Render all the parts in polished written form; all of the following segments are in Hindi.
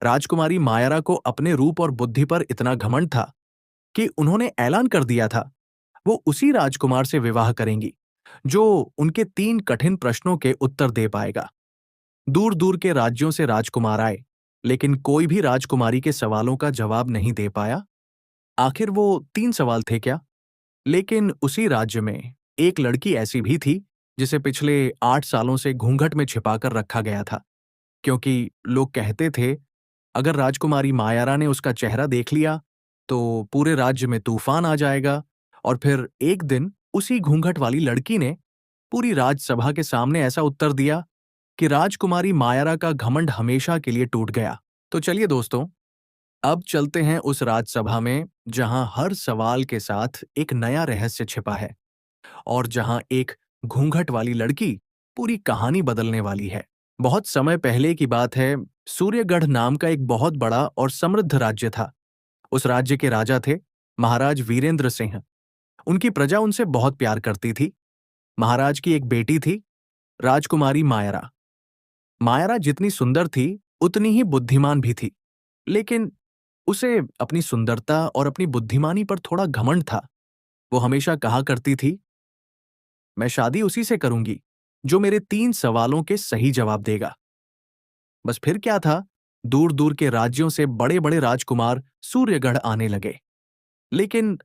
राजकुमारी मायरा को अपने रूप और बुद्धि पर इतना घमंड था कि उन्होंने ऐलान कर दिया था वो उसी राजकुमार से विवाह करेंगी जो उनके 3 कठिन प्रश्नों के उत्तर दे पाएगा। दूर दूर के राज्यों से राजकुमार आए, लेकिन कोई भी राजकुमारी के सवालों का जवाब नहीं दे पाया। आखिर वो 3 सवाल थे क्या? लेकिन उसी राज्य में एक लड़की ऐसी भी थी जिसे पिछले 8 सालों से घूंघट में छिपाकर रखा गया था, क्योंकि लोग कहते थे अगर राजकुमारी मायारा ने उसका चेहरा देख लिया तो पूरे राज्य में तूफान आ जाएगा। और फिर एक दिन उसी घूंघट वाली लड़की ने पूरी राजसभा के सामने ऐसा उत्तर दिया कि राजकुमारी मायारा का घमंड हमेशा के लिए टूट गया। तो चलिए दोस्तों, अब चलते हैं उस राजसभा में जहां हर सवाल के साथ एक नया रहस्य छिपा है और जहां एक घूंघट वाली लड़की पूरी कहानी बदलने वाली है। बहुत समय पहले की बात है। सूर्यगढ़ नाम का एक बहुत बड़ा और समृद्ध राज्य था। उस राज्य के राजा थे महाराज वीरेंद्र सिंह। उनकी प्रजा उनसे बहुत प्यार करती थी। महाराज की एक बेटी थी, राजकुमारी मायरा। मायरा जितनी सुंदर थी उतनी ही बुद्धिमान भी थी, लेकिन उसे अपनी सुंदरता और अपनी बुद्धिमानी पर थोड़ा घमंड था। वो हमेशा कहा करती थी, मैं शादी उसी से करूंगी जो मेरे 3 सवालों के सही जवाब देगा। बस फिर क्या था, दूर दूर के राज्यों से बड़े बड़े राजकुमार सूर्यगढ़ आने लगे, लेकिन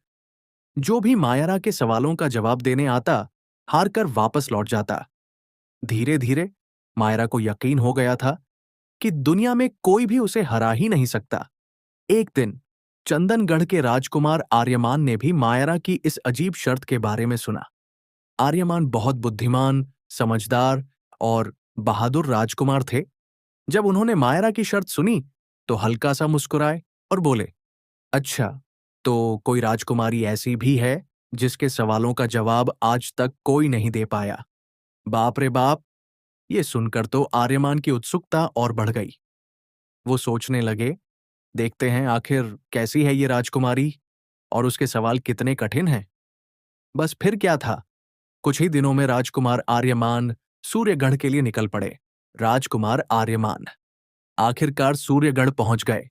जो भी मायरा के सवालों का जवाब देने आता हार कर वापस लौट जाता। धीरे धीरे मायरा को यकीन हो गया था कि दुनिया में कोई भी उसे हरा ही नहीं सकता। एक दिन चंदनगढ़ के राजकुमार आर्यमान ने भी मायरा की इस अजीब शर्त के बारे में सुना। आर्यमान बहुत बुद्धिमान, समझदार और बहादुर राजकुमार थे। जब उन्होंने मायरा की शर्त सुनी तो हल्का सा मुस्कुराए और बोले, अच्छा, तो कोई राजकुमारी ऐसी भी है जिसके सवालों का जवाब आज तक कोई नहीं दे पाया। बाप रे बाप! ये सुनकर तो आर्यमान की उत्सुकता और बढ़ गई। वो सोचने लगे, देखते हैं आखिर कैसी है ये राजकुमारी और उसके सवाल कितने कठिन हैं। बस फिर क्या था, कुछ ही दिनों में राजकुमार आर्यमान सूर्यगढ़ के लिए निकल पड़े। राजकुमार आर्यमान आखिरकार सूर्यगढ़ पहुंच गए।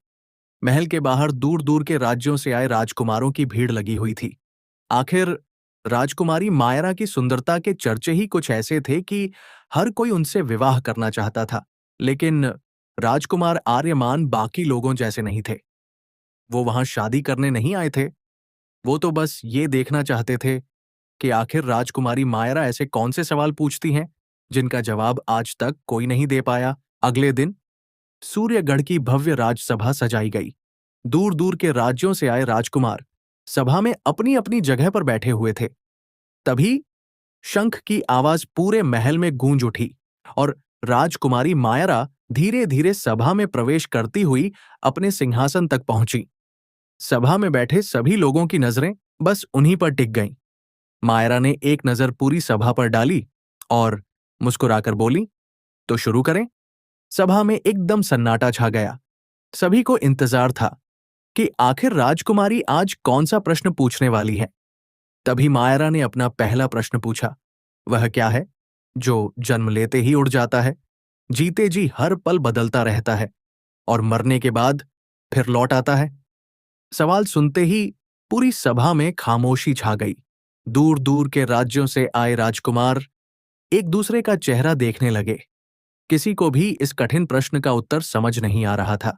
महल के बाहर दूर दूर के राज्यों से आए राजकुमारों की भीड़ लगी हुई थी। आखिर राजकुमारी मायरा की सुंदरता के चर्चे ही कुछ ऐसे थे कि हर कोई उनसे विवाह करना चाहता था। लेकिन राजकुमार आर्यमान बाकी लोगों जैसे नहीं थे। वो वहां शादी करने नहीं आए थे। वो तो बस ये देखना चाहते थे कि आखिर राजकुमारी मायरा ऐसे कौन से सवाल पूछती हैं जिनका जवाब आज तक कोई नहीं दे पाया। अगले दिन सूर्यगढ़ की भव्य राजसभा सजाई गई। दूर दूर के राज्यों से आए राजकुमार सभा में अपनी अपनी जगह पर बैठे हुए थे। तभी शंख की आवाज पूरे महल में गूंज उठी और राजकुमारी मायरा धीरे धीरे सभा में प्रवेश करती हुई अपने सिंहासन तक पहुंची। सभा में बैठे सभी लोगों की नजरें बस उन्हीं पर टिक गईं। मायरा ने एक नजर पूरी सभा पर डाली और मुस्कुराकर बोली, तो शुरू करें। सभा में एकदम सन्नाटा छा गया। सभी को इंतजार था कि आखिर राजकुमारी आज कौन सा प्रश्न पूछने वाली है। तभी मायरा ने अपना पहला प्रश्न पूछा, वह क्या है जो जन्म लेते ही उड़ जाता है, जीते जी हर पल बदलता रहता है और मरने के बाद फिर लौट आता है। सवाल सुनते ही पूरी सभा में खामोशी छा गई। दूर दूर के राज्यों से आए राजकुमार एक दूसरे का चेहरा देखने लगे। किसी को भी इस कठिन प्रश्न का उत्तर समझ नहीं आ रहा था।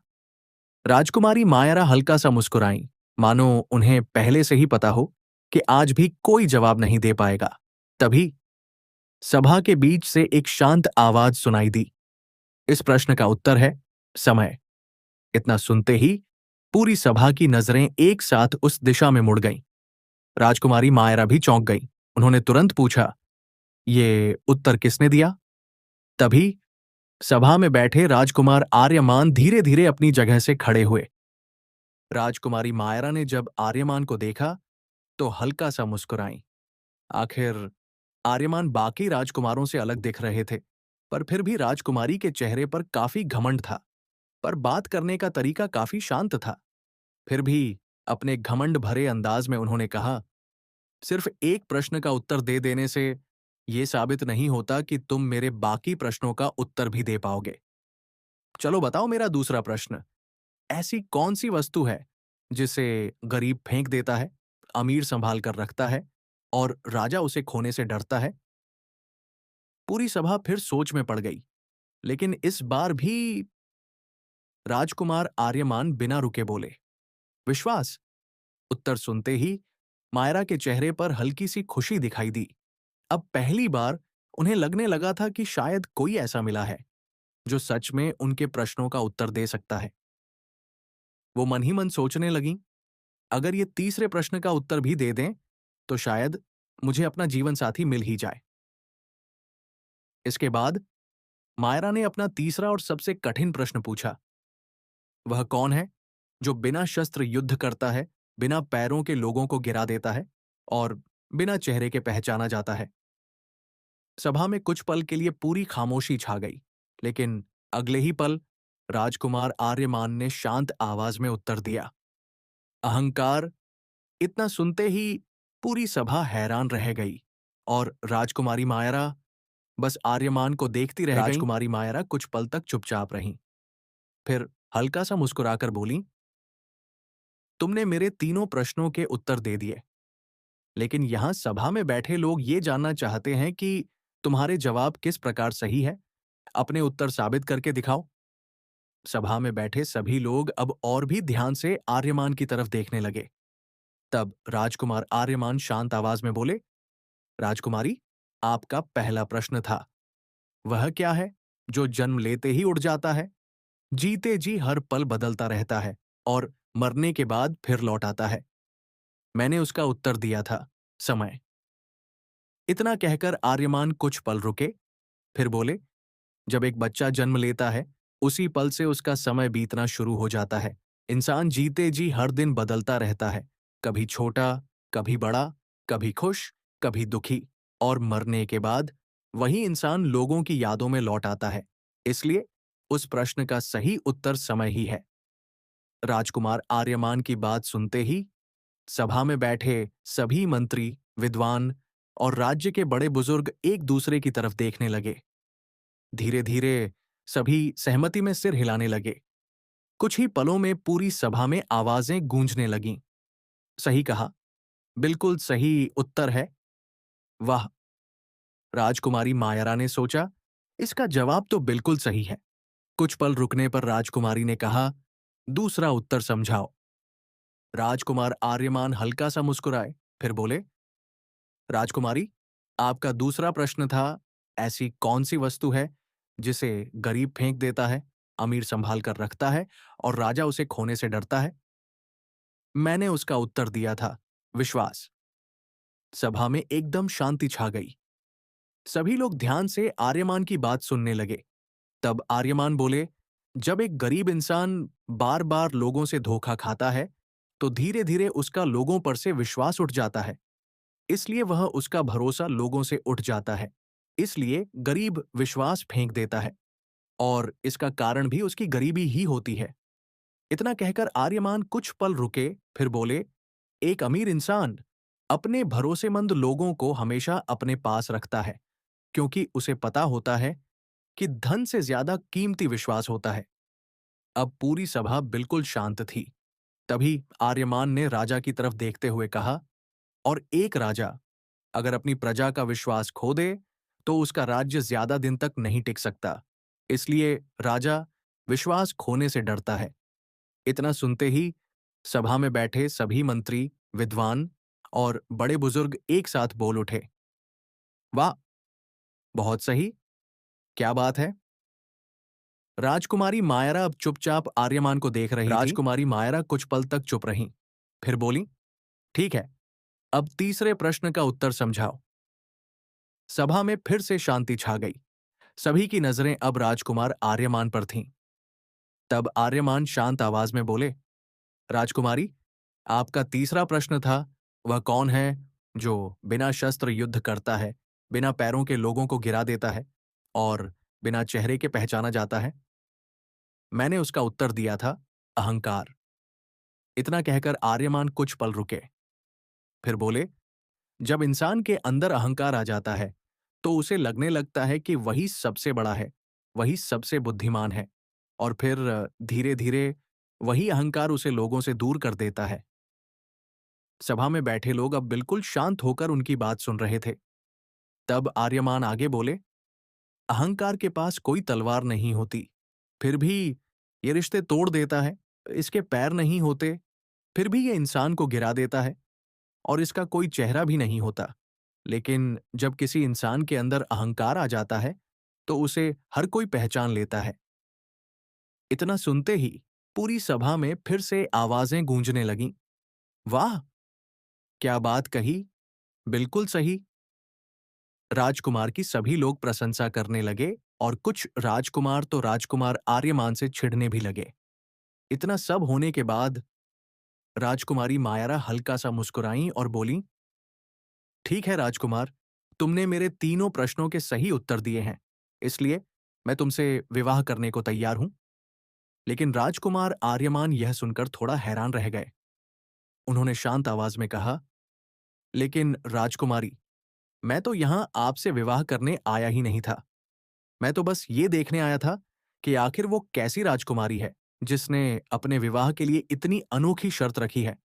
राजकुमारी मायरा हल्का सा मुस्कुराई, मानो उन्हें पहले से ही पता हो कि आज भी कोई जवाब नहीं दे पाएगा। तभी सभा के बीच से एक शांत आवाज सुनाई दी, इस प्रश्न का उत्तर है समय। इतना सुनते ही पूरी सभा की नजरें एक साथ उस दिशा में मुड़ गईं। राजकुमारी मायरा भी चौंक गई। उन्होंने तुरंत पूछा, ये उत्तर किसने दिया? तभी सभा में बैठे राजकुमार आर्यमान धीरे धीरे अपनी जगह से खड़े हुए। राजकुमारी मायरा ने जब आर्यमान को देखा तो हल्का सा मुस्कुराई। आखिर आर्यमान बाकी राजकुमारों से अलग दिख रहे थे, पर फिर भी राजकुमारी के चेहरे पर काफी घमंड था, पर बात करने का तरीका काफी शांत था। फिर भी अपने घमंड भरे अंदाज में उन्होंने कहा, सिर्फ एक प्रश्न का उत्तर दे देने से यह साबित नहीं होता कि तुम मेरे बाकी प्रश्नों का उत्तर भी दे पाओगे। चलो बताओ मेरा दूसरा प्रश्न। ऐसी कौन सी वस्तु है जिसे गरीब फेंक देता है, अमीर संभाल कर रखता है और राजा उसे खोने से डरता है? पूरी सभा फिर सोच में पड़ गई, लेकिन इस बार भी राजकुमार आर्यमान बिना रुके बोले, विश्वास। उत्तर सुनते ही मायरा के चेहरे पर हल्की सी खुशी दिखाई दी। अब पहली बार उन्हें लगने लगा था कि शायद कोई ऐसा मिला है जो सच में उनके प्रश्नों का उत्तर दे सकता है। वो मन ही मन सोचने लगीं, अगर ये तीसरे प्रश्न का उत्तर भी दे दें तो शायद मुझे अपना जीवन साथी मिल ही जाए। इसके बाद मायरा ने अपना तीसरा और सबसे कठिन प्रश्न पूछा, वह कौन है जो बिना शस्त्र युद्ध करता है, बिना पैरों के लोगों को गिरा देता है और बिना चेहरे के पहचाना जाता है? सभा में कुछ पल के लिए पूरी खामोशी छा गई, लेकिन अगले ही पल राजकुमार आर्यमान ने शांत आवाज में उत्तर दिया, अहंकार। इतना सुनते ही पूरी सभा हैरान रह गई और राजकुमारी मायरा बस आर्यमान को देखती रह गईं। राजकुमारी मायरा कुछ पल तक चुपचाप रहीं, फिर हल्का सा मुस्कुराकर बोली, तुमने मेरे तीनों प्रश्नों के उत्तर दे दिए, लेकिन यहां सभा में बैठे लोग ये जानना चाहते हैं कि तुम्हारे जवाब किस प्रकार सही है। अपने उत्तर साबित करके दिखाओ। सभा में बैठे सभी लोग अब और भी ध्यान से आर्यमान की तरफ देखने लगे। तब राजकुमार आर्यमान शांत आवाज में बोले, राजकुमारी, आपका पहला प्रश्न था, वह क्या है जो जन्म लेते ही उड़ जाता है, जीते जी हर पल बदलता रहता है और मरने के बाद फिर लौट आता है? मैंने उसका उत्तर दिया था, समय। इतना कहकर आर्यमान कुछ पल रुके, फिर बोले, जब एक बच्चा जन्म लेता है उसी पल से उसका समय बीतना शुरू हो जाता है। इंसान जीते जी हर दिन बदलता रहता है, कभी छोटा, कभी बड़ा, कभी खुश, कभी दुखी, और मरने के बाद वही इंसान लोगों की यादों में लौट आता है। इसलिए उस प्रश्न का सही उत्तर समय ही है। राजकुमार आर्यमान की बात सुनते ही सभा में बैठे सभी मंत्री, विद्वान और राज्य के बड़े बुजुर्ग एक दूसरे की तरफ देखने लगे। धीरे धीरे सभी सहमति में सिर हिलाने लगे। कुछ ही पलों में पूरी सभा में आवाजें गूंजने लगीं। सही कहा, बिल्कुल सही उत्तर है, वाह। राजकुमारी मायरा ने सोचा, इसका जवाब तो बिल्कुल सही है। कुछ पल रुकने पर राजकुमारी ने कहा, दूसरा उत्तर समझाओ। राजकुमार आर्यमान हल्का सा मुस्कुराए, फिर बोले, राजकुमारी, आपका दूसरा प्रश्न था, ऐसी कौन सी वस्तु है जिसे गरीब फेंक देता है, अमीर संभाल कर रखता है और राजा उसे खोने से डरता है? मैंने उसका उत्तर दिया था, विश्वास। सभा में एकदम शांति छा गई। सभी लोग ध्यान से आर्यमान की बात सुनने लगे। तब आर्यमान बोले, जब एक गरीब इंसान बार बार लोगों से धोखा खाता है तो धीरे धीरे उसका लोगों पर से विश्वास उठ जाता है। इसलिए वह उसका भरोसा लोगों से उठ जाता है। इसलिए गरीब विश्वास फेंक देता है और इसका कारण भी उसकी गरीबी ही होती है। इतना कहकर आर्यमान कुछ पल रुके, फिर बोले, एक अमीर इंसान अपने भरोसेमंद लोगों को हमेशा अपने पास रखता है, क्योंकि उसे पता होता है कि धन से ज्यादा कीमती विश्वास होता है। अब पूरी सभा बिल्कुल शांत थी। तभी आर्यमान ने राजा की तरफ देखते हुए कहा, और एक राजा अगर अपनी प्रजा का विश्वास खो दे तो उसका राज्य ज्यादा दिन तक नहीं टिक सकता। इसलिए राजा विश्वास खोने से डरता है। इतना सुनते ही सभा में बैठे सभी मंत्री, विद्वान और बड़े बुजुर्ग एक साथ बोल उठे, वाह, बहुत सही, क्या बात है। राजकुमारी मायरा अब चुपचाप आर्यमान को देख रही थी। राजकुमारी मायरा कुछ पल तक चुप रहीं, फिर बोली, ठीक है, अब तीसरे प्रश्न का उत्तर समझाओ। सभा में फिर से शांति छा गई। सभी की नजरें अब राजकुमार आर्यमान पर थीं। तब आर्यमान शांत आवाज में बोले, राजकुमारी, आपका तीसरा प्रश्न था, वह कौन है जो बिना शस्त्र युद्ध करता है, बिना पैरों के लोगों को गिरा देता है और बिना चेहरे के पहचाना जाता है? मैंने उसका उत्तर दिया था, अहंकार। इतना कहकर आर्यमान कुछ पल रुके, फिर बोले, जब इंसान के अंदर अहंकार आ जाता है तो उसे लगने लगता है कि वही सबसे बड़ा है, वही सबसे बुद्धिमान है, और फिर धीरे धीरे वही अहंकार उसे लोगों से दूर कर देता है। सभा में बैठे लोग अब बिल्कुल शांत होकर उनकी बात सुन रहे थे। तब आर्यमान आगे बोले, अहंकार के पास कोई तलवार नहीं होती, फिर भी ये रिश्ते तोड़ देता है। इसके पैर नहीं होते, फिर भी ये इंसान को गिरा देता है। और इसका कोई चेहरा भी नहीं होता, लेकिन जब किसी इंसान के अंदर अहंकार आ जाता है तो उसे हर कोई पहचान लेता है। इतना सुनते ही पूरी सभा में फिर से आवाजें गूंजने लगीं। वाह, क्या बात कही, बिल्कुल सही। राजकुमार की सभी लोग प्रशंसा करने लगे और कुछ राजकुमार तो राजकुमार आर्यमान से छिड़ने भी लगे। इतना सब होने के बाद राजकुमारी मायरा हल्का सा मुस्कुराई और बोली, ठीक है राजकुमार, तुमने मेरे तीनों प्रश्नों के सही उत्तर दिए हैं, इसलिए मैं तुमसे विवाह करने को तैयार हूं। लेकिन राजकुमार आर्यमान यह सुनकर थोड़ा हैरान रह गए। उन्होंने शांत आवाज में कहा, लेकिन राजकुमारी, मैं तो यहां आपसे विवाह करने आया ही नहीं था। मैं तो बस ये देखने आया था कि आखिर वो कैसी राजकुमारी है जिसने अपने विवाह के लिए इतनी अनोखी शर्त रखी है।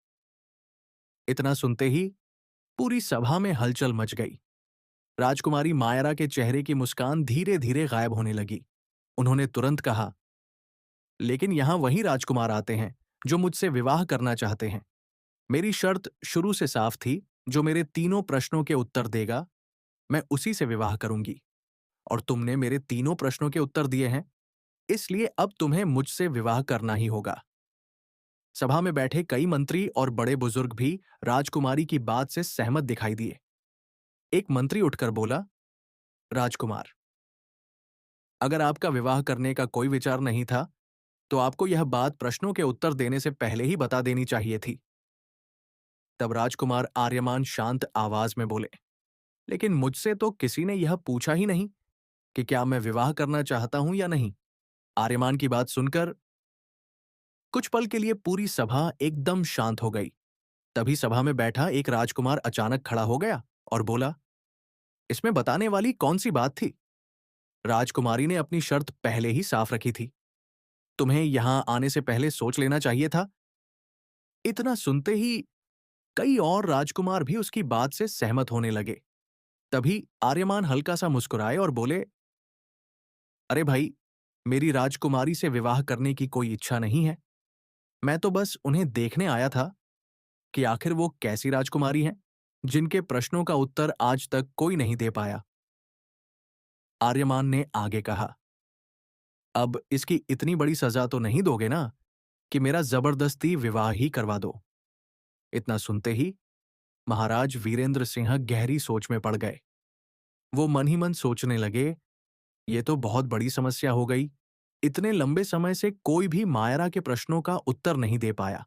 इतना सुनते ही पूरी सभा में हलचल मच गई। राजकुमारी मायरा के चेहरे की मुस्कान धीरे धीरे गायब होने लगी। उन्होंने तुरंत कहा, लेकिन यहां वही राजकुमार आते हैं जो मुझसे विवाह करना चाहते हैं। मेरी शर्त शुरू से साफ थी, जो मेरे तीनों प्रश्नों के उत्तर देगा, मैं उसी से विवाह करूंगी। और तुमने मेरे तीनों प्रश्नों के उत्तर दिए हैं, इसलिए अब तुम्हें मुझसे विवाह करना ही होगा। सभा में बैठे कई मंत्री और बड़े बुजुर्ग भी राजकुमारी की बात से सहमत दिखाई दिए। एक मंत्री उठकर बोला, राजकुमार, अगर आपका विवाह करने का कोई विचार नहीं था, तो आपको यह बात प्रश्नों के उत्तर देने से पहले ही बता देनी चाहिए थी। तब राजकुमार आर्यमान शांत आवाज में बोले, लेकिन मुझसे तो किसी ने यह पूछा ही नहीं कि क्या मैं विवाह करना चाहता हूं या नहीं। आर्यमान की बात सुनकर कुछ पल के लिए पूरी सभा एकदम शांत हो गई। तभी सभा में बैठा एक राजकुमार अचानक खड़ा हो गया और बोला, इसमें बताने वाली कौन सी बात थी? राजकुमारी ने अपनी शर्त पहले ही साफ रखी थी। तुम्हें यहां आने से पहले सोच लेना चाहिए था। इतना सुनते ही कई और राजकुमार भी उसकी बात से सहमत होने लगे। तभी आर्यमान हल्का सा मुस्कुराए और बोले, अरे भाई, मेरी राजकुमारी से विवाह करने की कोई इच्छा नहीं है। मैं तो बस उन्हें देखने आया था कि आखिर वो कैसी राजकुमारी हैं जिनके प्रश्नों का उत्तर आज तक कोई नहीं दे पाया। आर्यमान ने आगे कहा, अब इसकी इतनी बड़ी सजा तो नहीं दोगे ना कि मेरा जबरदस्ती विवाह ही करवा दो। इतना सुनते ही महाराज वीरेंद्र सिंह गहरी सोच में पड़ गए। वो मन ही मन सोचने लगे, ये तो बहुत बड़ी समस्या हो गई। इतने लंबे समय से कोई भी मायरा के प्रश्नों का उत्तर नहीं दे पाया,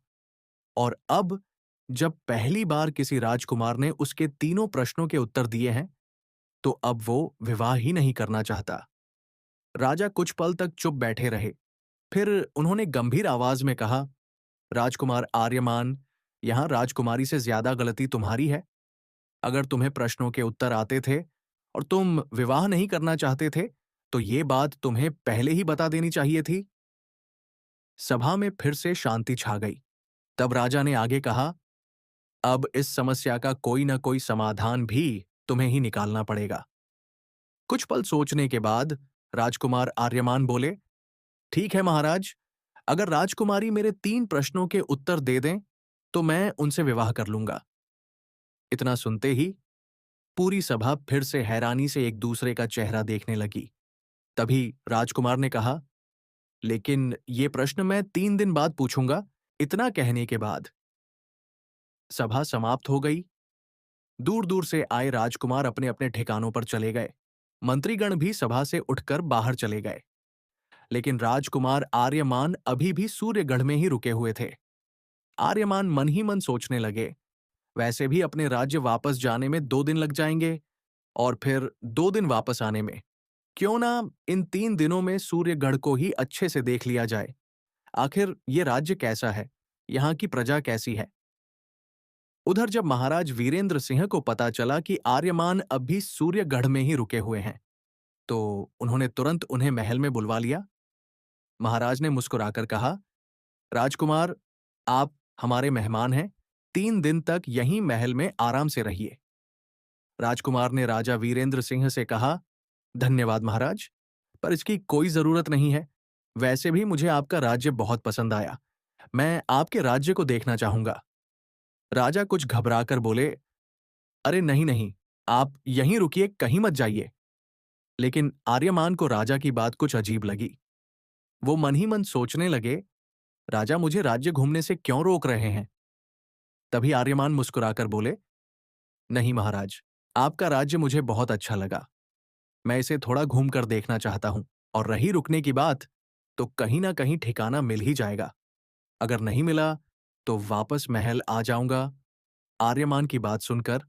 और अब जब पहली बार किसी राजकुमार ने उसके तीनों प्रश्नों के उत्तर दिए हैं, तो अब वो विवाह ही नहीं करना चाहता। राजा कुछ पल तक चुप बैठे रहे। फिर उन्होंने गंभीर आवाज में कहा, राजकुमार आर्यमान, यहां राजकुमारी से ज्यादा गलती तुम्हारी है। अगर तुम्हें प्रश्नों के उत्तर आते थे और तुम विवाह नहीं करना चाहते थे, तो ये बात तुम्हें पहले ही बता देनी चाहिए थी। सभा में फिर से शांति छा गई। तब राजा ने आगे कहा, अब इस समस्या का कोई ना कोई समाधान भी तुम्हें ही निकालना पड़ेगा। कुछ पल सोचने के बाद राजकुमार आर्यमान बोले, ठीक है महाराज, अगर राजकुमारी मेरे 3 प्रश्नों के उत्तर दे दें, तो मैं उनसे विवाह कर लूंगा। इतना सुनते ही पूरी सभा फिर से हैरानी से एक दूसरे का चेहरा देखने लगी। तभी राजकुमार ने कहा, लेकिन ये प्रश्न मैं 3 दिन बाद पूछूंगा। इतना कहने के बाद सभा समाप्त हो गई। दूर दूर से आए राजकुमार अपने अपने ठिकानों पर चले गए। मंत्रीगण भी सभा से उठकर बाहर चले गए। लेकिन राजकुमार आर्यमान अभी भी सूर्यगढ़ में ही रुके हुए थे। आर्यमान मन ही मन सोचने लगे, वैसे भी अपने राज्य वापस जाने में 2 दिन लग जाएंगे, और फिर 2 दिन वापस आने में। क्यों ना इन 3 दिनों में सूर्यगढ़ को ही अच्छे से देख लिया जाए। आखिर ये राज्य कैसा है, यहाँ की प्रजा कैसी है। उधर जब महाराज वीरेंद्र सिंह को पता चला कि आर्यमान अब भी सूर्यगढ़ में ही रुके हुए हैं, तो उन्होंने तुरंत उन्हें महल में बुलवा लिया। महाराज ने मुस्कुराकर कहा, राजकुमार, आप हमारे मेहमान हैं। 3 दिन तक यहीं महल में आराम से रहिए। राजकुमार ने राजा वीरेंद्र सिंह से कहा, धन्यवाद महाराज, पर इसकी कोई जरूरत नहीं है। वैसे भी मुझे आपका राज्य बहुत पसंद आया। मैं आपके राज्य को देखना चाहूंगा। राजा कुछ घबराकर बोले, अरे नहीं नहीं, आप यहीं रुकिए, कहीं मत जाइए। लेकिन आर्यमान को राजा की बात कुछ अजीब लगी। वो मन ही मन सोचने लगे, राजा मुझे राज्य घूमने से क्यों रोक रहे हैं। तभी आर्यमान मुस्कुराकर बोले, नहीं महाराज, आपका राज्य मुझे बहुत अच्छा लगा। मैं इसे थोड़ा घूम कर देखना चाहता हूं। और रही रुकने की बात, तो कहीं ना कहीं ठिकाना मिल ही जाएगा। अगर नहीं मिला तो वापस महल आ जाऊंगा। आर्यमान की बात सुनकर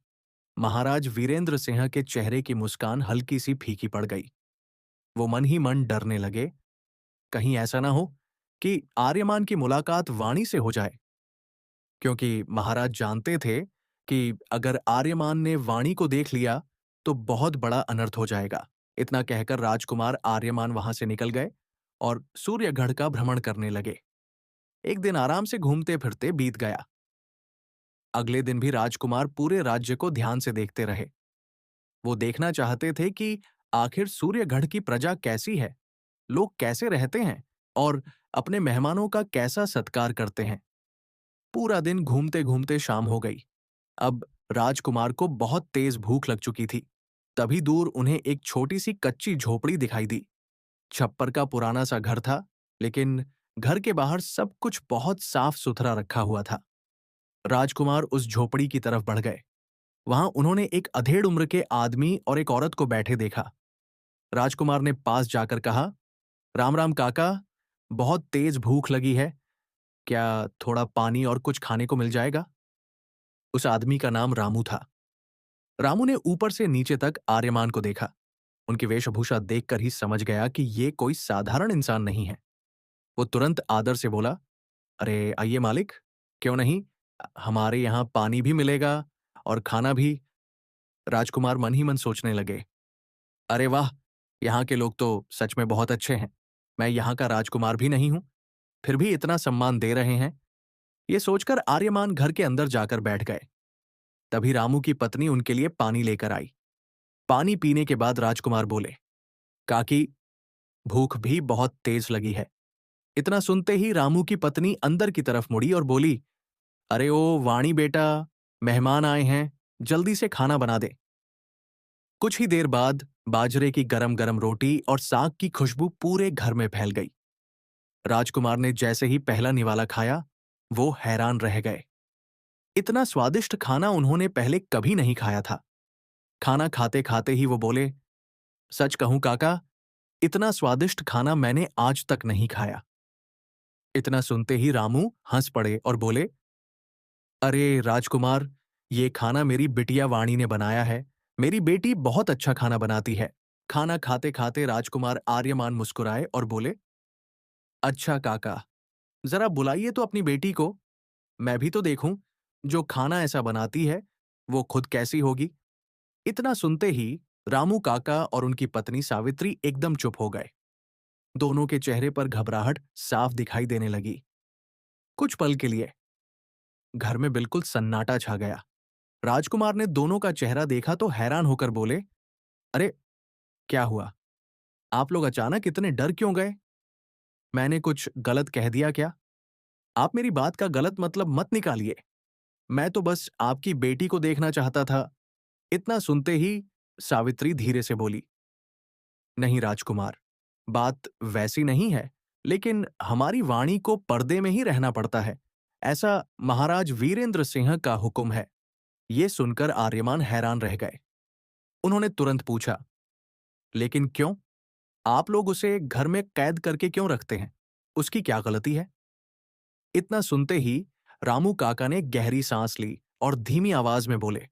महाराज वीरेंद्र सिंह के चेहरे की मुस्कान हल्की सी फीकी पड़ गई। वो मन ही मन डरने लगे, कहीं ऐसा ना हो कि आर्यमान की मुलाकात वाणी से हो जाए। क्योंकि महाराज जानते थे कि अगर आर्यमान ने वाणी को देख लिया तो बहुत बड़ा अनर्थ हो जाएगा। इतना कहकर राजकुमार आर्यमान वहां से निकल गए और सूर्यगढ़ का भ्रमण करने लगे। एक दिन आराम से घूमते फिरते बीत गया। अगले दिन भी राजकुमार पूरे राज्य को ध्यान से देखते रहे। वो देखना चाहते थे कि आखिर सूर्यगढ़ की प्रजा कैसी है, लोग कैसे रहते हैं और अपने मेहमानों का कैसा सत्कार करते हैं। पूरा दिन घूमते घूमते शाम हो गई। अब राजकुमार को बहुत तेज भूख लग चुकी थी। तभी दूर उन्हें एक छोटी सी कच्ची झोपड़ी दिखाई दी। छप्पर का पुराना सा घर था, लेकिन घर के बाहर सब कुछ बहुत साफ सुथरा रखा हुआ था। राजकुमार उस झोपड़ी की तरफ बढ़ गए। वहां उन्होंने एक अधेड़ उम्र के आदमी और एक औरत को बैठे देखा। राजकुमार ने पास जाकर कहा, राम राम काका, बहुत तेज भूख लगी है। क्या थोड़ा पानी और कुछ खाने को मिल जाएगा? उस आदमी का नाम रामू था। रामू ने ऊपर से नीचे तक आर्यमान को देखा। उनकी वेशभूषा देखकर ही समझ गया कि ये कोई साधारण इंसान नहीं है। वो तुरंत आदर से बोला, अरे आइए मालिक, क्यों नहीं, हमारे यहाँ पानी भी मिलेगा और खाना भी। राजकुमार मन ही मन सोचने लगे, अरे वाह, यहाँ के लोग तो सच में बहुत अच्छे हैं। मैं यहाँ का राजकुमार भी नहीं हूं, फिर भी इतना सम्मान दे रहे हैं। ये सोचकर आर्यमान घर के अंदर जाकर बैठ गए। तभी रामू की पत्नी उनके लिए पानी लेकर आई। पानी पीने के बाद राजकुमार बोले, काकी, भूख भी बहुत तेज लगी है। इतना सुनते ही रामू की पत्नी अंदर की तरफ मुड़ी और बोली, अरे ओ वाणी बेटा, मेहमान आए हैं, जल्दी से खाना बना दे। कुछ ही देर बाद बाजरे की गरम गरम रोटी और साग की खुशबू पूरे घर में फैल गई। राजकुमार ने जैसे ही पहला निवाला खाया, वो हैरान रह गए। इतना स्वादिष्ट खाना उन्होंने पहले कभी नहीं खाया था। खाना खाते खाते ही वो बोले, सच कहूं काका, इतना स्वादिष्ट खाना मैंने आज तक नहीं खाया। इतना सुनते ही रामू हंस पड़े और बोले, अरे राजकुमार, ये खाना मेरी बिटिया वाणी ने बनाया है। मेरी बेटी बहुत अच्छा खाना बनाती है। खाना खाते खाते राजकुमार आर्यमान मुस्कुराए और बोले, अच्छा काका, जरा बुलाइए तो अपनी बेटी को, मैं भी तो देखूं, जो खाना ऐसा बनाती है वो खुद कैसी होगी। इतना सुनते ही रामू काका और उनकी पत्नी सावित्री एकदम चुप हो गए। दोनों के चेहरे पर घबराहट साफ दिखाई देने लगी। कुछ पल के लिए घर में बिल्कुल सन्नाटा छा गया। राजकुमार ने दोनों का चेहरा देखा तो हैरान होकर बोले, अरे क्या हुआ, आप लोग अचानक इतने डर क्यों गए? मैंने कुछ गलत कह दिया क्या? आप मेरी बात का गलत मतलब मत निकालिए। मैं तो बस आपकी बेटी को देखना चाहता था। इतना सुनते ही सावित्री धीरे से बोली, नहीं राजकुमार, बात वैसी नहीं है, लेकिन हमारी वाणी को पर्दे में ही रहना पड़ता है। ऐसा महाराज वीरेंद्र सिंह का हुक्म है। ये सुनकर आर्यमान हैरान रह गए। उन्होंने तुरंत पूछा, लेकिन क्यों? आप लोग उसे घर में कैद करके क्यों रखते हैं? उसकी क्या गलती है? इतना सुनते ही रामू काका ने गहरी सांस ली और धीमी आवाज में बोले,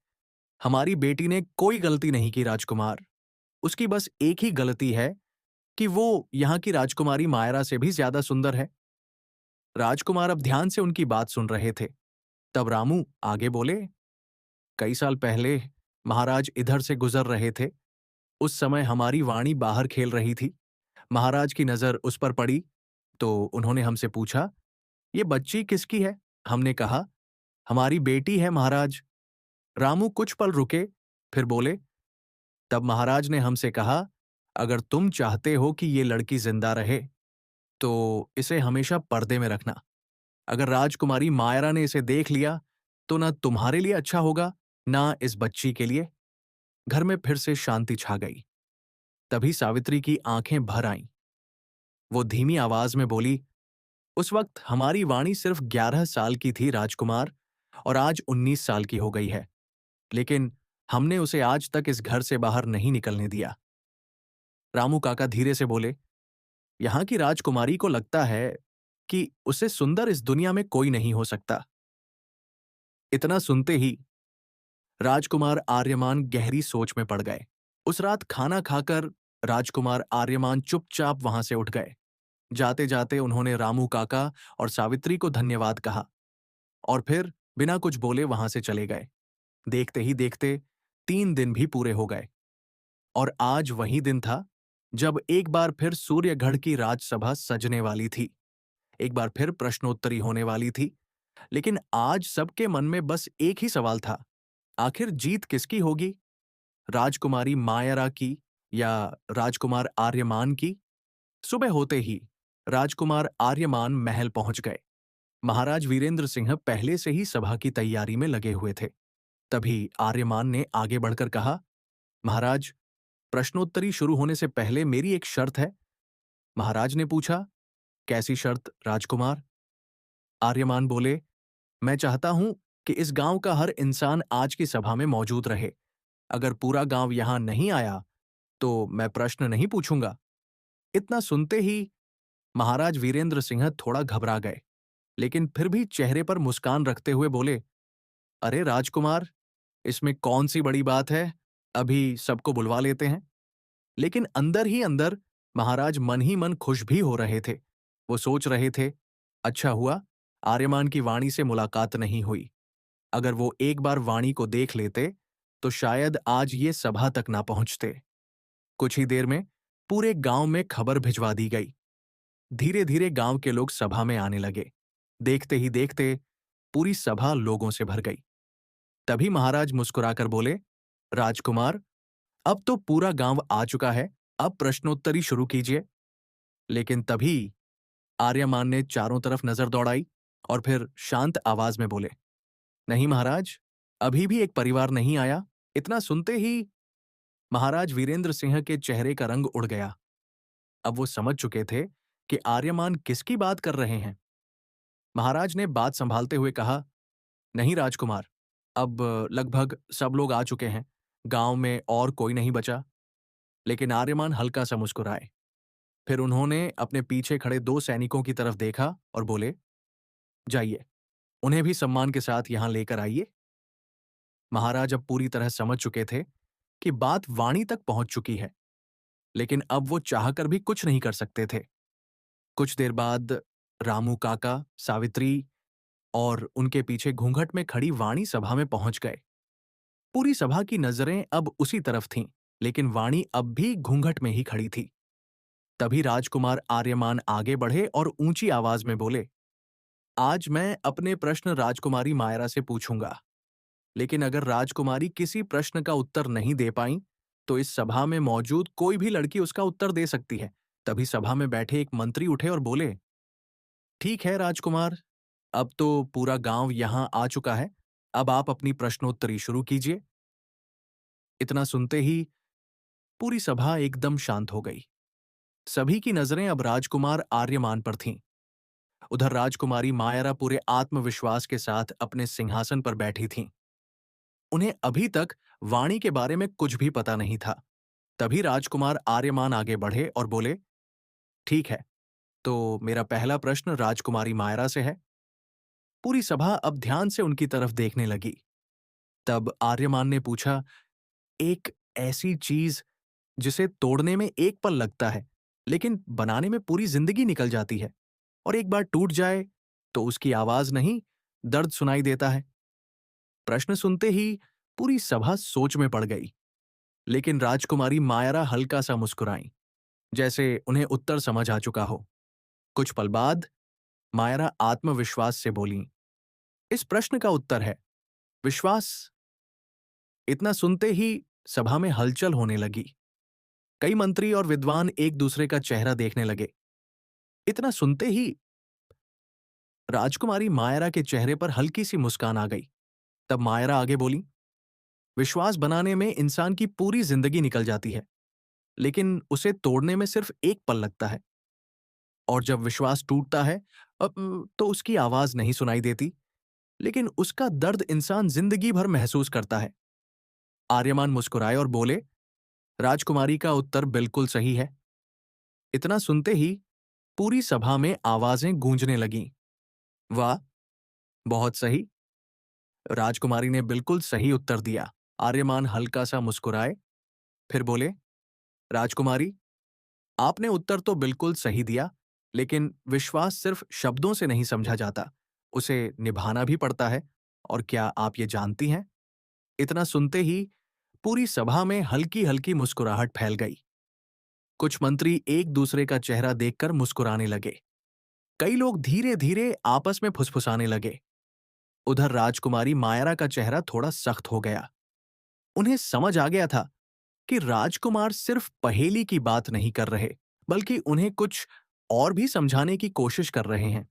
हमारी बेटी ने कोई गलती नहीं की राजकुमार। उसकी बस एक ही गलती है कि वो यहाँ की राजकुमारी मायरा से भी ज्यादा सुंदर है। राजकुमार अब ध्यान से उनकी बात सुन रहे थे। तब रामू आगे बोले, कई साल पहले महाराज इधर से गुजर रहे थे। उस समय हमारी वाणी बाहर खेल रही थी। महाराज की नजर उस पर पड़ी तो उन्होंने हमसे पूछा, ये बच्ची किसकी है? हमने कहा, हमारी बेटी है महाराज। रामू कुछ पल रुके, फिर बोले, तब महाराज ने हमसे कहा, अगर तुम चाहते हो कि ये लड़की जिंदा रहे, तो इसे हमेशा पर्दे में रखना। अगर राजकुमारी मायरा ने इसे देख लिया, तो ना तुम्हारे लिए अच्छा होगा, ना इस बच्ची के लिए। घर में फिर से शांति छा गई। तभी सावित्री की आंखें भर आईं। वो धीमी आवाज में बोली, उस वक्त हमारी वाणी सिर्फ 11 साल की थी राजकुमार, और आज 19 साल की हो गई है। लेकिन हमने उसे आज तक इस घर से बाहर नहीं निकलने दिया। रामू काका धीरे से बोले, यहां की राजकुमारी को लगता है कि उसे सुंदर इस दुनिया में कोई नहीं हो सकता। इतना सुनते ही राजकुमार आर्यमान गहरी सोच में पड़ गए। उस रात खाना खाकर राजकुमार आर्यमान चुपचाप वहां से उठ गए। जाते जाते उन्होंने रामू काका और सावित्री को धन्यवाद कहा और फिर बिना कुछ बोले वहां से चले गए। देखते ही देखते 3 दिन भी पूरे हो गए और आज वही दिन था जब एक बार फिर सूर्यगढ़ की राजसभा सजने वाली थी। एक बार फिर प्रश्नोत्तरी होने वाली थी। लेकिन आज सबके मन में बस एक ही सवाल था, आखिर जीत किसकी होगी? राजकुमारी मायरा की या राजकुमार आर्यमान की? सुबह होते ही राजकुमार आर्यमान महल पहुंच गए। महाराज वीरेंद्र सिंह पहले से ही सभा की तैयारी में लगे हुए थे। तभी आर्यमान ने आगे बढ़कर कहा, महाराज, प्रश्नोत्तरी शुरू होने से पहले मेरी एक शर्त है। महाराज ने पूछा, कैसी शर्त राजकुमार? आर्यमान बोले, मैं चाहता हूं कि इस गांव का हर इंसान आज की सभा में मौजूद रहे। अगर पूरा गांव यहां नहीं आया तो मैं प्रश्न नहीं पूछूंगा। इतना सुनते ही महाराज वीरेंद्र सिंह थोड़ा घबरा गए, लेकिन फिर भी चेहरे पर मुस्कान रखते हुए बोले, अरे राजकुमार, इसमें कौन सी बड़ी बात है, अभी सबको बुलवा लेते हैं। लेकिन अंदर ही अंदर महाराज मन ही मन खुश भी हो रहे थे। वो सोच रहे थे, अच्छा हुआ आर्यमान की वाणी से मुलाकात नहीं हुई। अगर वो एक बार वाणी को देख लेते तो शायद आज ये सभा तक ना पहुंचते। कुछ ही देर में पूरे गांव में खबर भिजवा दी गई। धीरे धीरे गांव के लोग सभा में आने लगे। देखते ही देखते पूरी सभा लोगों से भर गई। तभी महाराज मुस्कुराकर बोले, राजकुमार, अब तो पूरा गांव आ चुका है, अब प्रश्नोत्तरी शुरू कीजिए। लेकिन तभी आर्यमान ने चारों तरफ नजर दौड़ाई और फिर शांत आवाज में बोले, नहीं महाराज, अभी भी एक परिवार नहीं आया। इतना सुनते ही महाराज वीरेंद्र सिंह के चेहरे का रंग उड़ गया। अब वो समझ चुके थे कि आर्यमान किसकी बात कर रहे हैं। महाराज ने बात संभालते हुए कहा, नहीं राजकुमार, अब लगभग सब लोग आ चुके हैं, गांव में और कोई नहीं बचा। लेकिन आर्यमान हल्का सा मुस्कुराए। फिर उन्होंने अपने पीछे खड़े 2 सैनिकों की तरफ देखा और बोले, जाइए, उन्हें भी सम्मान के साथ यहां लेकर आइए। महाराज अब पूरी तरह समझ चुके थे कि बात वाणी तक पहुंच चुकी है, लेकिन अब वो चाहकर भी कुछ नहीं कर सकते थे। कुछ देर बाद रामू काका, सावित्री और उनके पीछे घूंघट में खड़ी वाणी सभा में पहुंच गए। पूरी सभा की नजरें अब उसी तरफ थीं, लेकिन वाणी अब भी घूंघट में ही खड़ी थी। तभी राजकुमार आर्यमान आगे बढ़े और ऊंची आवाज में बोले, आज मैं अपने प्रश्न राजकुमारी मायरा से पूछूंगा। लेकिन अगर राजकुमारी किसी प्रश्न का उत्तर नहीं दे पाई, तो इस सभा में मौजूद कोई भी लड़की उसका उत्तर दे सकती है। तभी सभा में बैठे एक मंत्री उठे और बोले, ठीक है राजकुमार, अब तो पूरा गांव यहां आ चुका है, अब आप अपनी प्रश्नोत्तरी शुरू कीजिए। इतना सुनते ही पूरी सभा एकदम शांत हो गई। सभी की नजरें अब राजकुमार आर्यमान पर थीं। उधर राजकुमारी मायरा पूरे आत्मविश्वास के साथ अपने सिंहासन पर बैठी थीं। उन्हें अभी तक वाणी के बारे में कुछ भी पता नहीं था। तभी राजकुमार आर्यमान आगे बढ़े और बोले, ठीक है, तो मेरा पहला प्रश्न राजकुमारी मायरा से है। पूरी सभा अब ध्यान से उनकी तरफ देखने लगी। तब आर्यमान ने पूछा, एक ऐसी चीज जिसे तोड़ने में एक पल लगता है, लेकिन बनाने में पूरी जिंदगी निकल जाती है, और एक बार टूट जाए तो उसकी आवाज नहीं, दर्द सुनाई देता है। प्रश्न सुनते ही पूरी सभा सोच में पड़ गई, लेकिन राजकुमारी मायरा हल्का सा मुस्कुराई, जैसे उन्हें उत्तर समझ आ चुका हो। कुछ पल बाद मायरा आत्मविश्वास से बोली, इस प्रश्न का उत्तर है विश्वास। इतना सुनते ही सभा में हलचल होने लगी। कई मंत्री और विद्वान एक दूसरे का चेहरा देखने लगे। इतना सुनते ही राजकुमारी मायरा के चेहरे पर हल्की सी मुस्कान आ गई। तब मायरा आगे बोली, विश्वास बनाने में इंसान की पूरी जिंदगी निकल जाती है, लेकिन उसे तोड़ने में सिर्फ एक पल लगता है। और जब विश्वास टूटता है तो उसकी आवाज नहीं सुनाई देती, लेकिन उसका दर्द इंसान जिंदगी भर महसूस करता है। आर्यमान मुस्कुराए और बोले, राजकुमारी का उत्तर बिल्कुल सही है। इतना सुनते ही पूरी सभा में आवाजें गूंजने लगीं। वाह, बहुत सही। राजकुमारी ने बिल्कुल सही उत्तर दिया। आर्यमान हल्का सा मुस्कुराए, फिर बोले, राजकुमारी, आपने उत्तर तो बिल्कुल सही दिया, लेकिन विश्वास सिर्फ शब्दों से नहीं समझा जाता, उसे निभाना भी पड़ता है। और क्या आप ये जानती हैं? इतना सुनते ही पूरी सभा में हल्की हल्की मुस्कुराहट फैल गई। कुछ मंत्री एक दूसरे का चेहरा देखकर मुस्कुराने लगे। कई लोग धीरे धीरे आपस में फुसफुसाने लगे। उधर राजकुमारी मायरा का चेहरा थोड़ा सख्त हो गया। उन्हें समझ आ गया था कि राजकुमार सिर्फ पहेली की बात नहीं कर रहे, बल्कि उन्हें कुछ और भी समझाने की कोशिश कर रहे हैं।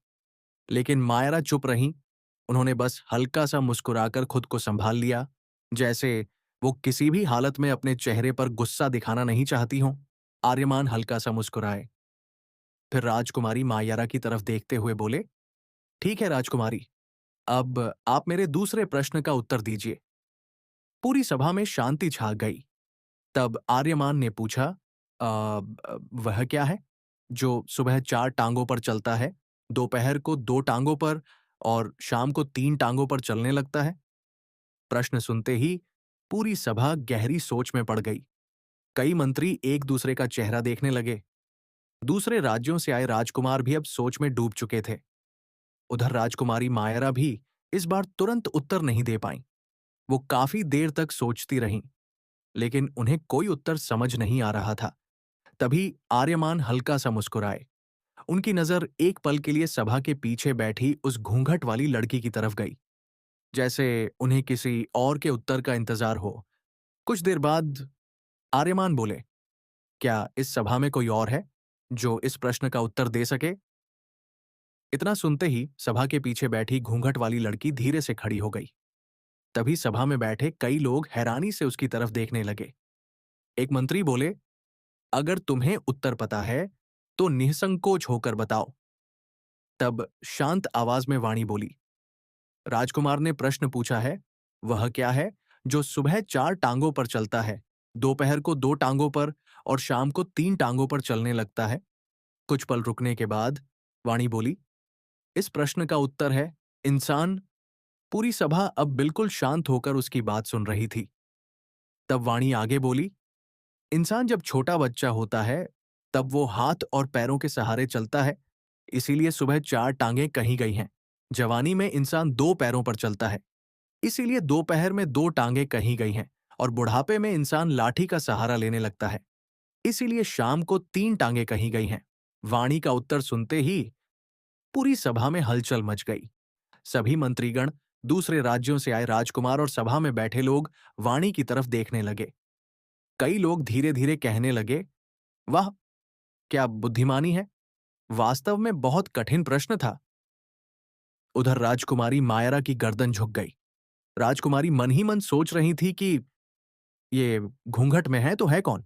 लेकिन मायरा चुप रहीं। उन्होंने बस हल्का सा मुस्कुराकर खुद को संभाल लिया, जैसे वो किसी भी हालत में अपने चेहरे पर गुस्सा दिखाना नहीं चाहती हों। आर्यमान हल्का सा मुस्कुराए, फिर राजकुमारी मायरा की तरफ देखते हुए बोले, ठीक है राजकुमारी, अब आप मेरे दूसरे प्रश्न का उत्तर दीजिए। पूरी सभा में शांति छा गई। तब आर्यमान ने पूछा, वह क्या है जो सुबह 4 टांगों पर चलता है, दोपहर को 2 टांगों पर और शाम को 3 टांगों पर चलने लगता है? प्रश्न सुनते ही पूरी सभा गहरी सोच में पड़ गई। कई मंत्री एक दूसरे का चेहरा देखने लगे। दूसरे राज्यों से आए राजकुमार भी अब सोच में डूब चुके थे। उधर राजकुमारी मायरा भी इस बार तुरंत उत्तर नहीं दे पाईं। वो काफी देर तक सोचती रहीं, लेकिन उन्हें कोई उत्तर समझ नहीं आ रहा था। तभी आर्यमान हल्का सा मुस्कुराए। उनकी नजर एक पल के लिए सभा के पीछे बैठी उस घूंघट वाली लड़की की तरफ गई, जैसे उन्हें किसी और के उत्तर का इंतजार हो। कुछ देर बाद आर्यमान बोले, क्या इस सभा में कोई और है जो इस प्रश्न का उत्तर दे सके? इतना सुनते ही सभा के पीछे बैठी घूंघट वाली लड़की धीरे से खड़ी हो गई। तभी सभा में बैठे कई लोग हैरानी से उसकी तरफ देखने लगे। एक मंत्री बोले, अगर तुम्हें उत्तर पता है तो निसंकोच होकर बताओ। तब शांत आवाज में वाणी बोली, राजकुमार ने प्रश्न पूछा है, वह क्या है जो सुबह 4 टांगों पर चलता है, दोपहर को 2 टांगों पर और शाम को 3 टांगों पर चलने लगता है? कुछ पल रुकने के बाद वाणी बोली, इस प्रश्न का उत्तर है इंसान। पूरी सभा अब बिल्कुल शांत होकर उसकी बात सुन रही थी। तब वाणी आगे बोली, इंसान जब छोटा बच्चा होता है तब वो हाथ और पैरों के सहारे चलता है, इसीलिए सुबह 4 टांगें कही गई हैं। जवानी में इंसान 2 पैरों पर चलता है, इसीलिए दोपहर में 2 टांगें कही गई हैं। और बुढ़ापे में इंसान लाठी का सहारा लेने लगता है, इसीलिए शाम को 3 टांगें कही गई हैं। वाणी का उत्तर सुनते ही पूरी सभा में हलचल मच गई। सभी मंत्रीगण, दूसरे राज्यों से आए राजकुमार और सभा में बैठे लोग वाणी की तरफ देखने लगे। कई लोग धीरे धीरे कहने लगे, वाह, क्या बुद्धिमानी है, वास्तव में बहुत कठिन प्रश्न था। उधर राजकुमारी मायरा की गर्दन झुक गई। राजकुमारी मन ही मन सोच रही थी कि ये घूंघट में है तो है कौन।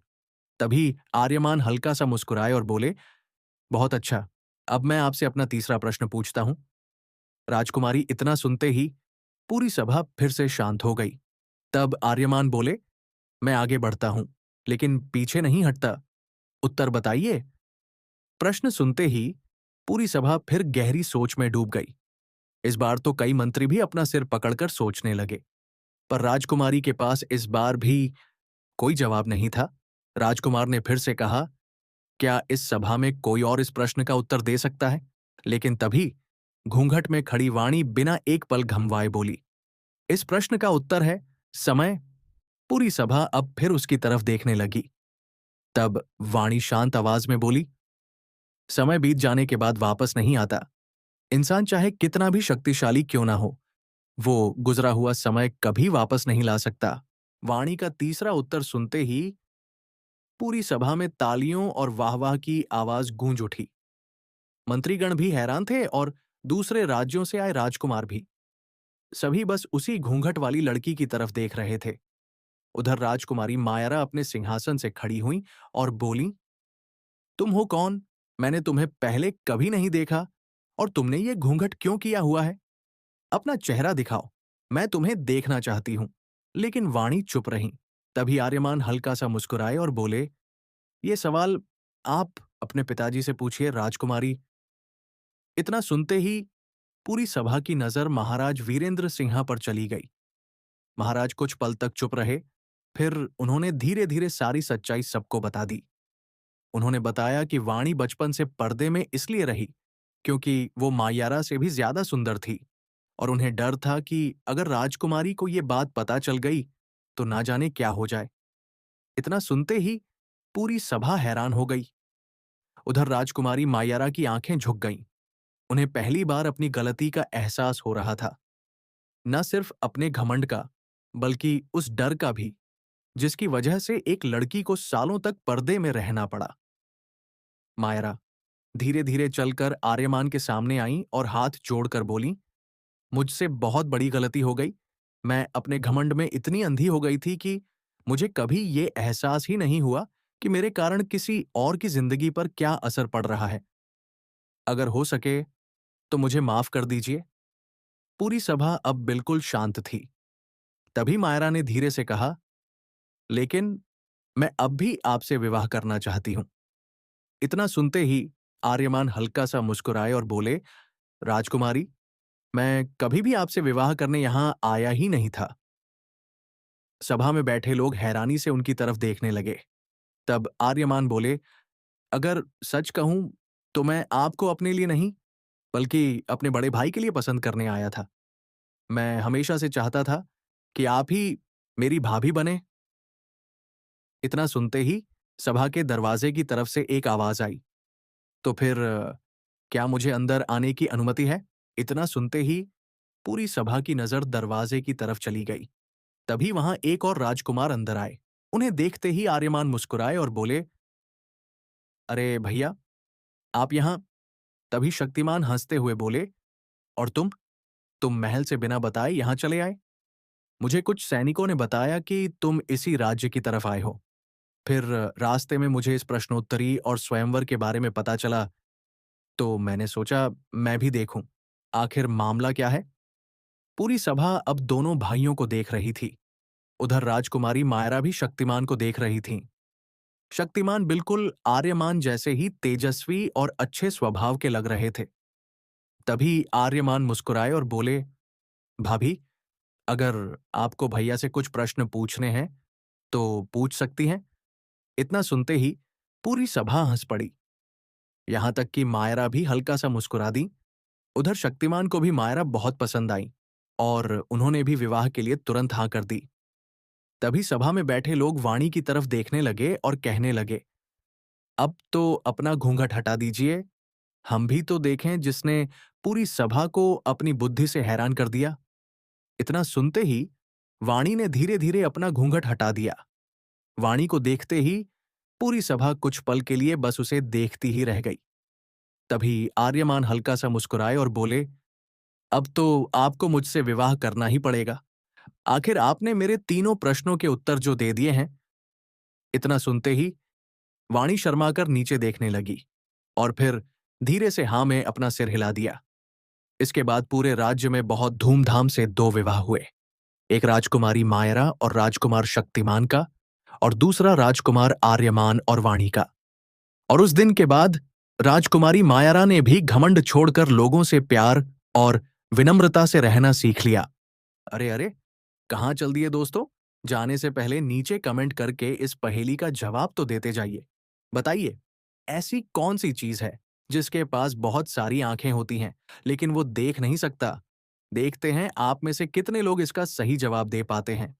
तभी आर्यमान हल्का सा मुस्कुराए और बोले, बहुत अच्छा, अब मैं आपसे अपना तीसरा प्रश्न पूछता हूं। राजकुमारी इतना सुनते ही पूरी सभा फिर से शांत हो गई। तब आर्यमान बोले, मैं आगे बढ़ता हूं, लेकिन पीछे नहीं हटता, उत्तर बताइए। प्रश्न सुनते ही पूरी सभा फिर गहरी सोच में डूब गई। इस बार तो कई मंत्री भी अपना सिर पकड़कर सोचने लगे, पर राजकुमारी के पास इस बार भी कोई जवाब नहीं था। राजकुमार ने फिर से कहा, क्या इस सभा में कोई और इस प्रश्न का उत्तर दे सकता है? लेकिन तभी घूंघट में खड़ी वाणी बिना एक पल घमवाए बोली, इस प्रश्न का उत्तर है समय। पूरी सभा अब फिर उसकी तरफ देखने लगी। तब वाणी शांत आवाज में बोली, समय बीत जाने के बाद वापस नहीं आता, इंसान चाहे कितना भी शक्तिशाली क्यों ना हो, वो गुजरा हुआ समय कभी वापस नहीं ला सकता। वाणी का तीसरा उत्तर सुनते ही पूरी सभा में तालियों और वाहवाह की आवाज गूंज उठी। मंत्रीगण भी हैरान थे और दूसरे राज्यों से आए राजकुमार भी। सभी बस उसी घूंघट वाली लड़की की तरफ देख रहे थे। उधर राजकुमारी मायरा अपने सिंहासन से खड़ी हुई और बोली, तुम हो कौन? मैंने तुम्हें पहले कभी नहीं देखा। और तुमने ये घूंघट क्यों किया हुआ है? अपना चेहरा दिखाओ, मैं तुम्हें देखना चाहती हूं। लेकिन वाणी चुप रही। तभी आर्यमान हल्का सा मुस्कुराए और बोले, ये सवाल आप अपने पिताजी से पूछिए राजकुमारी। इतना सुनते ही पूरी सभा की नजर महाराज वीरेंद्र सिंह पर चली गई। महाराज कुछ पल तक चुप रहे, फिर उन्होंने धीरे धीरे सारी सच्चाई सबको बता दी। उन्होंने बताया कि वाणी बचपन से पर्दे में इसलिए रही क्योंकि वो मायारा से भी ज्यादा सुंदर थी, और उन्हें डर था कि अगर राजकुमारी को ये बात पता चल गई तो ना जाने क्या हो जाए। इतना सुनते ही पूरी सभा हैरान हो गई। उधर राजकुमारी मायारा की आंखें झुक गईं। उन्हें पहली बार अपनी गलती का एहसास हो रहा था, न सिर्फ अपने घमंड का, बल्कि उस डर का भी जिसकी वजह से एक लड़की को सालों तक पर्दे में रहना पड़ा। मायरा धीरे धीरे चलकर आर्यमान के सामने आई और हाथ जोड़कर बोली, मुझसे बहुत बड़ी गलती हो गई। मैं अपने घमंड में इतनी अंधी हो गई थी कि मुझे कभी ये एहसास ही नहीं हुआ कि मेरे कारण किसी और की जिंदगी पर क्या असर पड़ रहा है। अगर हो सके तो मुझे माफ कर दीजिए। पूरी सभा अब बिल्कुल शांत थी। तभी मायरा ने धीरे से कहा, लेकिन मैं अब भी आपसे विवाह करना चाहती हूं। इतना सुनते ही आर्यमान हल्का सा मुस्कुराए और बोले, राजकुमारी, मैं कभी भी आपसे विवाह करने यहां आया ही नहीं था। सभा में बैठे लोग हैरानी से उनकी तरफ देखने लगे। तब आर्यमान बोले, अगर सच कहूं तो मैं आपको अपने लिए नहीं, बल्कि अपने बड़े भाई के लिए पसंद करने आया था। मैं हमेशा से चाहता था कि आप ही मेरी भाभी बने। इतना सुनते ही सभा के दरवाजे की तरफ से एक आवाज आई, तो फिर क्या मुझे अंदर आने की अनुमति है? इतना सुनते ही पूरी सभा की नजर दरवाजे की तरफ चली गई। तभी वहां एक और राजकुमार अंदर आए। उन्हें देखते ही आर्यमान मुस्कुराए और बोले, अरे भैया, आप यहां? तभी शक्तिमान हंसते हुए बोले, और तुम महल से बिना बताए यहां चले आए? मुझे कुछ सैनिकों ने बताया कि तुम इसी राज्य की तरफ आए हो। फिर रास्ते में मुझे इस प्रश्नोत्तरी और स्वयंवर के बारे में पता चला, तो मैंने सोचा मैं भी देखूं आखिर मामला क्या है। पूरी सभा अब दोनों भाइयों को देख रही थी। उधर राजकुमारी मायरा भी शक्तिमान को देख रही थीं। शक्तिमान बिल्कुल आर्यमान जैसे ही तेजस्वी और अच्छे स्वभाव के लग रहे थे। तभी आर्यमान मुस्कुराए और बोले, भाभी, अगर आपको भैया से कुछ प्रश्न पूछने हैं तो पूछ सकती हैं। इतना सुनते ही पूरी सभा हंस पड़ी। यहां तक कि मायरा भी हल्का सा मुस्कुरा दी। उधर शक्तिमान को भी मायरा बहुत पसंद आई और उन्होंने भी विवाह के लिए तुरंत हाँ कर दी। तभी सभा में बैठे लोग वाणी की तरफ देखने लगे और कहने लगे, अब तो अपना घूंघट हटा दीजिए, हम भी तो देखें जिसने पूरी सभा को अपनी बुद्धि से हैरान कर दिया। इतना सुनते ही वाणी ने धीरे धीरे अपना घूंघट हटा दिया। वाणी को देखते ही पूरी सभा कुछ पल के लिए बस उसे देखती ही रह गई। तभी आर्यमान हल्का सा मुस्कुराए और बोले, अब तो आपको मुझसे विवाह करना ही पड़ेगा। आखिर आपने मेरे तीनों प्रश्नों के उत्तर जो दे दिए हैं। इतना सुनते ही वाणी शर्माकर नीचे देखने लगी और फिर धीरे से हाँ में अपना सिर हिला दिया। इसके बाद पूरे राज्य में बहुत धूमधाम से दो विवाह हुए। एक राजकुमारी मायरा और राजकुमार शक्तिमान का, और दूसरा राजकुमार आर्यमान और वाणी का। और उस दिन के बाद राजकुमारी मायरा ने भी घमंड छोड़कर लोगों से प्यार और विनम्रता से रहना सीख लिया। अरे अरे, कहाँ चल दिए दोस्तों? जाने से पहले नीचे कमेंट करके इस पहेली का जवाब तो देते जाइए। बताइए, ऐसी कौन सी चीज है जिसके पास बहुत सारी आंखें होती हैं लेकिन वो देख नहीं सकता? देखते हैं आप में से कितने लोग इसका सही जवाब दे पाते हैं।